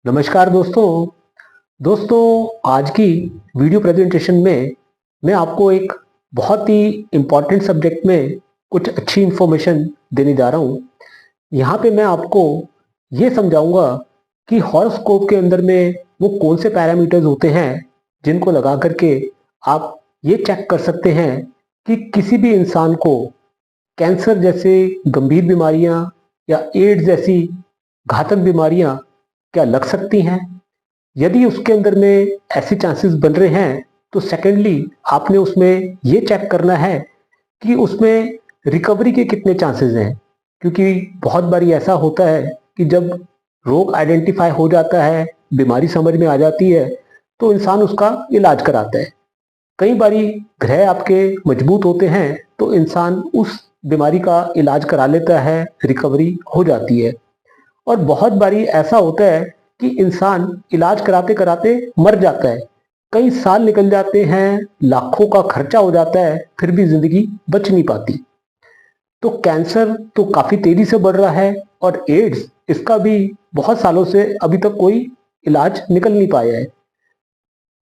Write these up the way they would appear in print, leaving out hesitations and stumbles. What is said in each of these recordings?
नमस्कार दोस्तों आज की वीडियो प्रेजेंटेशन में मैं आपको एक बहुत ही इम्पॉर्टेंट सब्जेक्ट में कुछ अच्छी इन्फॉर्मेशन देने जा रहा हूँ। यहाँ पे मैं आपको ये समझाऊंगा कि हॉरोस्कोप के अंदर में वो कौन से पैरामीटर्स होते हैं जिनको लगा करके आप ये चेक कर सकते हैं कि किसी भी इंसान को कैंसर जैसे गंभीर बीमारियां या एड्स जैसी घातक बीमारियां क्या लग सकती हैं। यदि उसके अंदर में ऐसे चांसेस बन रहे हैं तो सेकेंडली आपने उसमें ये चेक करना है कि उसमें रिकवरी के कितने चांसेस हैं, क्योंकि बहुत बारी ऐसा होता है कि जब रोग आइडेंटिफाई हो जाता है, बीमारी समझ में आ जाती है, तो इंसान उसका इलाज कराता है। कई बारी ग्रह आपके मजबूत होते हैं तो इंसान उस बीमारी का इलाज करा लेता है, रिकवरी हो जाती है। और बहुत बारी ऐसा होता है कि इंसान इलाज कराते कराते मर जाता है, कई साल निकल जाते हैं, लाखों का खर्चा हो जाता है, फिर भी जिंदगी बच नहीं पाती। तो कैंसर तो काफी तेजी से बढ़ रहा है और एड्स इसका भी बहुत सालों से अभी तक कोई इलाज निकल नहीं पाया है।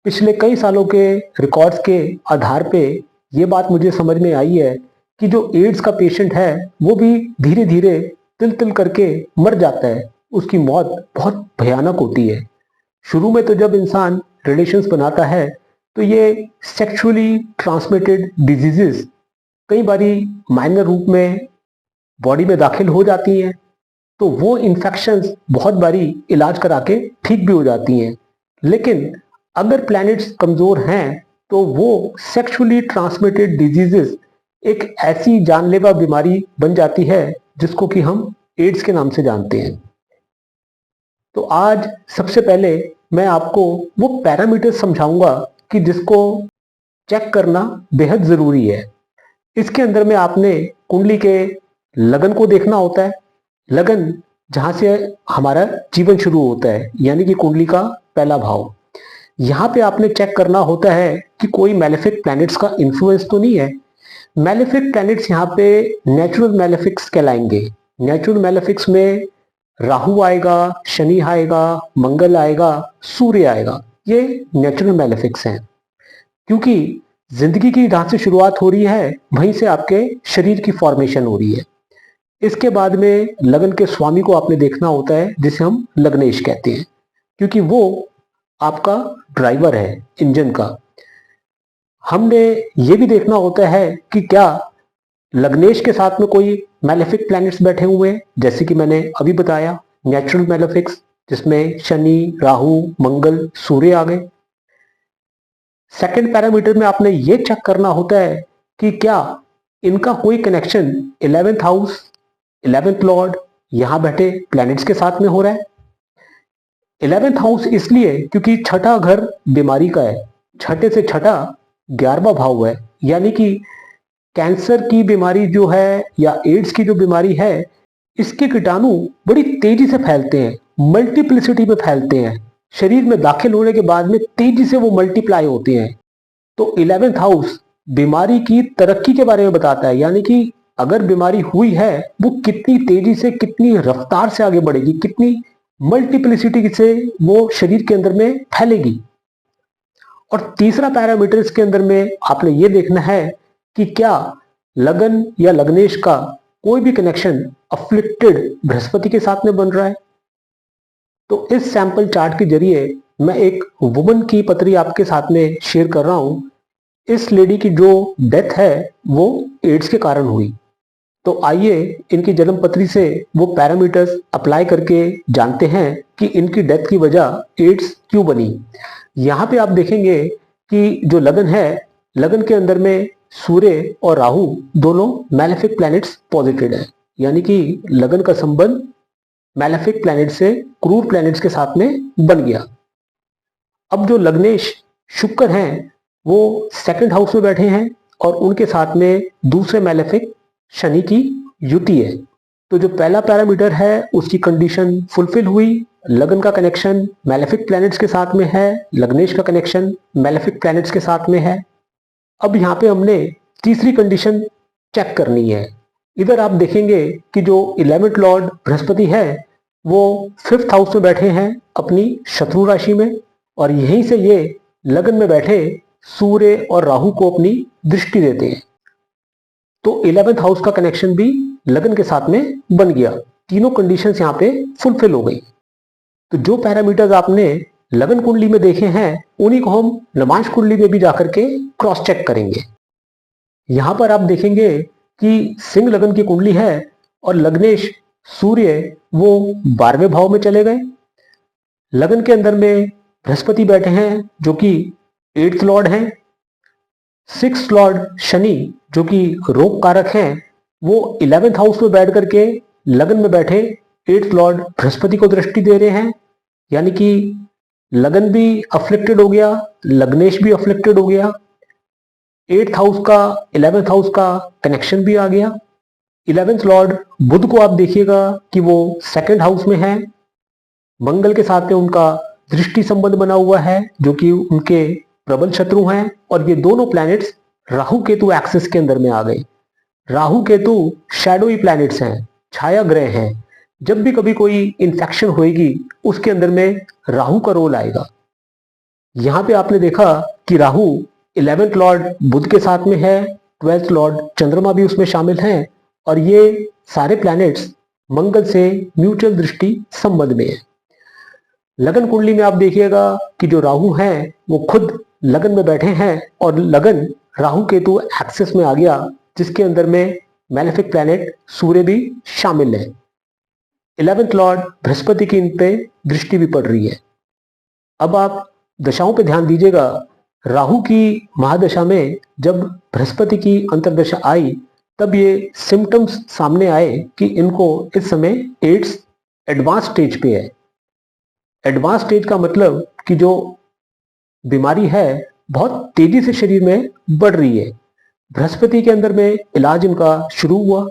पिछले कई सालों के रिकॉर्ड्स के आधार पे ये बात मुझे समझ में आई है कि जो एड्स का पेशेंट है वो भी धीरे धीरे तिल तिल करके मर जाता है। उसकी मौत बहुत भयानक होती है। शुरू में तो जब इंसान रिलेशंस बनाता है तो ये सेक्सुअली ट्रांसमिटेड डिजीजेस कई बारी माइनर रूप में बॉडी में दाखिल हो जाती हैं, तो वो इन्फेक्शंस बहुत बारी इलाज करा के ठीक भी हो जाती हैं। लेकिन अगर प्लैनेट्स कमजोर हैं तो वो सेक्सुअली ट्रांसमिटेड डिजीजेस एक ऐसी जानलेवा बीमारी बन जाती है जिसको कि हम एड्स के नाम से जानते हैं। तो आज सबसे पहले मैं आपको वो पैरामीटर समझाऊंगा कि जिसको चेक करना बेहद जरूरी है। इसके अंदर में आपने कुंडली के लगन को देखना होता है। लगन जहां से हमारा जीवन शुरू होता है, यानी कि कुंडली का पहला भाव। यहाँ पे आपने चेक करना होता है कि कोई मैलेफिक प्लैनेट्स का इन्फ्लुएंस तो नहीं है। मैलेफिक प्लैनेट्स यहाँ पे नेचुरल मैलेफिक्स कहलाएंगे। नेचुरल मैलेफिक्स में राहु आएगा, शनि आएगा, मंगल आएगा, सूर्य आएगा। ये नेचुरल मैलेफिक्स हैं, क्योंकि जिंदगी की जहां से शुरुआत हो रही है वहीं से आपके शरीर की फॉर्मेशन हो रही है। इसके बाद में लगन के स्वामी को आपने देखना होता है, जिसे हम लग्नेश कहते हैं, क्योंकि वो आपका ड्राइवर है इंजन का। हमने ये भी देखना होता है कि क्या लग्नेश के साथ में कोई मैलेफिक प्लैनेट्स बैठे हुए हैं, जैसे कि मैंने अभी बताया नेचुरल मैलेफिक्स, जिसमें शनि, राहु, मंगल, सूर्य आ गए। सेकंड पैरामीटर में आपने ये चेक करना होता है कि क्या इनका कोई connection 11th house, 11th Lord यहां बैठे प्लैनेट्स के साथ में हो रहा है। 11th हाउस इसलिए क्योंकि छठा घर बीमारी का है। छठे से छठा 11वां भाव है, यानी कि कैंसर की बीमारी जो है या एड्स की जो बीमारी है, इसके कीटाणु बड़ी तेजी से फैलते हैं, मल्टीप्लिसिटी में फैलते हैं। शरीर में दाखिल होने के बाद में तेजी से वो मल्टीप्लाई होते हैं। तो 11th हाउस बीमारी की तरक्की के बारे में बताता है, यानी कि अगर बीमारी हुई है वो कितनी तेजी से, कितनी रफ्तार से आगे बढ़ेगी, कितनी मल्टीप्लिसिटी से वो शरीर के अंदर में फैलेगी। और तीसरा पैरामीटर इसके अंदर में आपने ये देखना है कि क्या लगन या लग्नेश का कोई भी कनेक्शन अफ्लिक्टेड बृहस्पति के साथ में बन रहा है। तो इस सैंपल चार्ट के जरिए मैं एक वुमन की पत्री आपके साथ में शेयर कर रहा हूं। इस लेडी की जो डेथ है वो एड्स के कारण हुई। तो आइए इनकी जन्म पत्री से वो पैरामीटर्स अप्लाई करके जानते हैं कि इनकी डेथ की वजह एड्स क्यों बनी। यहाँ पे आप देखेंगे कि जो लगन है, लगन के अंदर में सूर्य और राहु दोनों मैलेफिक प्लैनेट्स पॉजिटेड है, यानी कि लगन का संबंध मैलेफिक प्लैनेट से क्रूर प्लैनेट्स के साथ में बन गया। अब जो लग्नेश शुक्र हैं वो सेकंड हाउस में बैठे हैं और उनके साथ में दूसरे मैलेफिक शनि की युति है। तो जो पहला पैरामीटर है उसकी कंडीशन फुलफिल हुई। लगन का कनेक्शन मैलेफिक प्लैनेट्स के साथ में है, लग्नेश का कनेक्शन मैलेफिक प्लैनेट्स के साथ में है। अब यहाँ पे हमने तीसरी कंडीशन चेक करनी है। इधर आप देखेंगे कि जो 11th लॉर्ड बृहस्पति है वो 5th हाउस में बैठे हैं अपनी शत्रु राशि में, और यहीं से ये लगन में बैठे सूर्य और राहु को अपनी दृष्टि देते हैं। तो 11th हाउस का कनेक्शन भी लगन के साथ में बन गया। तीनों कंडीशंस यहाँ पे फुलफिल हो गई। तो जो पैरामीटर्स आपने लगन कुंडली में देखे हैं उन्हीं को हम नवांश कुंडली में भी जाकर के क्रॉस चेक करेंगे। यहां पर आप देखेंगे कि सिंह लगन की कुंडली है और लग्नेश सूर्य वो 12वें भाव में चले गए। लगन के अंदर में बृहस्पति बैठे हैं जो कि 8th लॉर्ड हैं। 6th लॉर्ड शनि जो कि रोग कारक हैं वो 11th हाउस में बैठ करके लगन में बैठे 8th लॉर्ड बृहस्पति को दृष्टि दे रहे हैं, यानी कि लगन भी अफ्लिक्टेड हो गया, लग्नेश भी अफ्लिक्टेड हो गया, 8th हाउस का 11th हाउस का कनेक्शन भी आ गया। 11th लॉर्ड बुध को आप देखिएगा कि वो 2nd हाउस में है, मंगल के साथ में उनका दृष्टि संबंध बना हुआ है जो कि उनके प्रबल शत्रु हैं, और ये दोनों प्लैनेट्स राहु केतु एक्सिस के अंदर में आ गए। राहु केतु शैडोई प्लैनेट्स हैं, छाया ग्रह हैं। जब भी कभी कोई इंफेक्शन होएगी उसके अंदर में राहु का रोल आएगा। यहां पे आपने देखा कि राहु 11th लॉर्ड बुध के साथ में है, 12th लॉर्ड चंद्रमा भी उसमें शामिल हैं, और ये सारे प्लैनेट्स मंगल से म्यूचुअल दृष्टि संबंध में है। लगन कुंडली में आप देखिएगा कि जो राहु हैं वो खुद लगन में बैठे हैं और लगन राहु केतु एक्सिस में आ गया, जिसके अंदर में मैलेफिक प्लैनेट सूर्य भी शामिल है। 11th लॉर्ड बृहस्पति की इन पे दृष्टि भी पड़ रही है। अब आप दशाओं पे ध्यान दीजिएगा। राहु की महादशा में जब बृहस्पति की अंतर्दशा आई तब ये सिम्टम्स सामने आए कि इनको इस समय एड्स एडवांस स्टेज पे है। एडवांस स्टेज का मतलब कि जो बीमारी है बहुत तेजी से शरीर में बढ़ रही है। बृहस्पति के अंदर में इलाज इनका शुरू हुआ।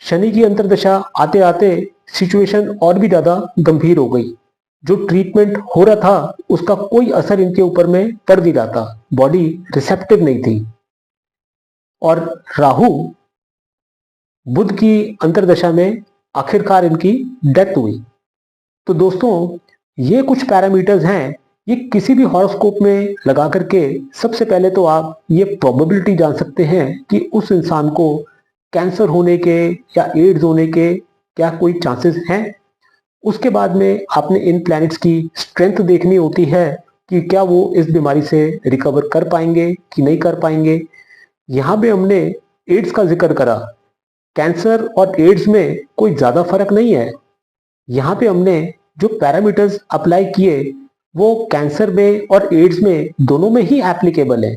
शनि की अंतर्दशा आते आते सिचुएशन और भी ज्यादा गंभीर हो गई। जो ट्रीटमेंट हो रहा था उसका कोई असर इनके ऊपर में पड़ नहीं रहा था, बॉडी रिसेप्टिव नहीं थी। और राहु बुध की अंतर्दशा में आखिरकार इनकी डेथ हुई। तो दोस्तों ये कुछ पैरामीटर्स हैं, ये किसी भी हॉरोस्कोप में लगा करके सबसे पहले तो आप ये प्रोबेबिलिटी जान सकते हैं कि उस इंसान को कैंसर होने के या एड्स होने के क्या कोई चांसेस हैं। उसके बाद में आपने इन प्लैनेट्स की स्ट्रेंथ देखनी होती है कि क्या वो इस बीमारी से रिकवर कर पाएंगे कि नहीं कर पाएंगे। यहाँ पे हमने एड्स का जिक्र करा, कैंसर और एड्स में कोई ज़्यादा फर्क नहीं है। यहाँ पे हमने जो पैरामीटर्स अप्लाई किए वो कैंसर में और एड्स में दोनों में ही एप्लीकेबल है।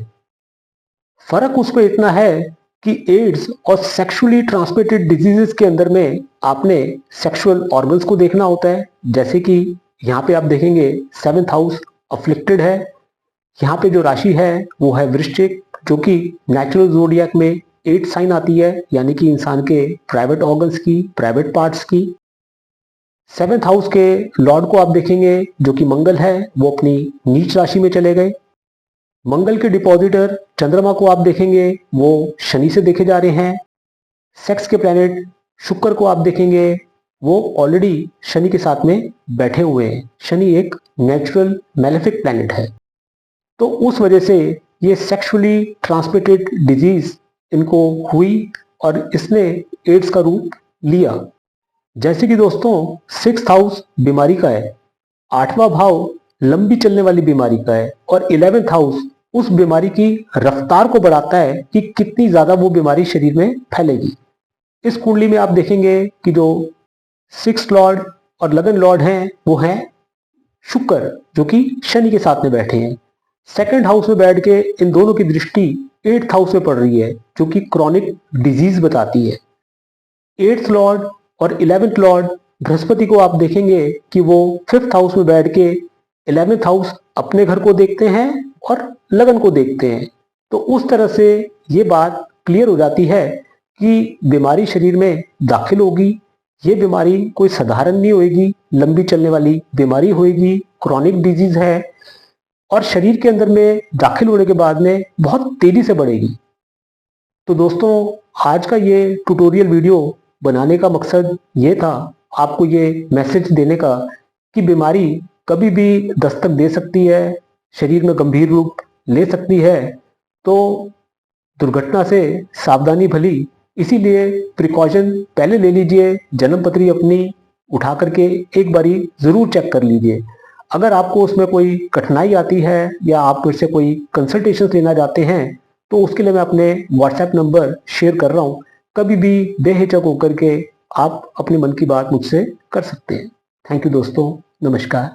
फर्क उसमें इतना है कि एड्स और सेक्सुअली ट्रांसमिटेड डिजीजेस के अंदर में आपने सेक्सुअल ऑर्गन्स को देखना होता है। जैसे कि यहाँ पे आप देखेंगे 7th हाउस अफ्लिक्टेड है। यहाँ पे जो राशि है वो है वृश्चिक, जो कि नेचुरल ज़ोडिएक में 8 साइन आती है, यानी कि इंसान के प्राइवेट ऑर्गन्स की, प्राइवेट पार्ट्स की। 7th हाउस के लॉर्ड को आप देखेंगे जो कि मंगल है, वो अपनी नीच राशि में चले गए। मंगल के डिपॉजिटर चंद्रमा को आप देखेंगे वो शनि से देखे जा रहे हैं। सेक्स के प्लैनेट शुक्र को आप देखेंगे वो ऑलरेडी शनि के साथ में बैठे हुए हैं। शनि एक नेचुरल मैलेफिक प्लैनेट है, तो उस वजह से ये सेक्सुअली ट्रांसमिटेड डिजीज इनको हुई और इसने एड्स का रूप लिया। जैसे कि दोस्तों 6th हाउस बीमारी का है, 8वां भाव लंबी चलने वाली बीमारी का है, और 11th हाउस उस बीमारी की रफ्तार को बढ़ाता है कि कितनी ज्यादा वो बीमारी शरीर में फैलेगी। इस कुंडली में आप देखेंगे कि जो 6th लॉर्ड और लगन लॉर्ड हैं वो हैं शुक्र, जो कि शनि के साथ में बैठे हैं। 2nd हाउस में बैठ के इन दोनों की दृष्टि 8th हाउस में पड़ रही है, जो कि क्रॉनिक डिजीज बताती है। 8th लॉर्ड और 11th लॉर्ड बृहस्पति को आप देखेंगे कि वो 5th हाउस में बैठ के 11th हाउस अपने घर को देखते हैं और लगन को देखते हैं। तो उस तरह से ये बात क्लियर हो जाती है कि बीमारी शरीर में दाखिल होगी। ये बीमारी कोई साधारण नहीं होगी, लंबी चलने वाली बीमारी होगी, क्रॉनिक डिजीज है, और शरीर के अंदर में दाखिल होने के बाद में बहुत तेजी से बढ़ेगी। तो दोस्तों आज का ये ट्यूटोरियल वीडियो बनाने का मकसद ये था आपको ये मैसेज देने का कि बीमारी कभी भी दस्तक दे सकती है, शरीर में गंभीर रूप ले सकती है। तो दुर्घटना से सावधानी भली, इसीलिए प्रिकॉशन पहले ले लीजिए। जन्म पत्री अपनी उठा करके एक बारी ज़रूर चेक कर लीजिए। अगर आपको उसमें कोई कठिनाई आती है या आप मुझसे कोई कंसल्टेशन लेना चाहते हैं तो उसके लिए मैं अपने व्हाट्सएप नंबर शेयर कर रहा हूँ। कभी भी बेहिचक होकर के आप अपने मन की बात मुझसे कर सकते हैं। थैंक यू दोस्तों, नमस्कार।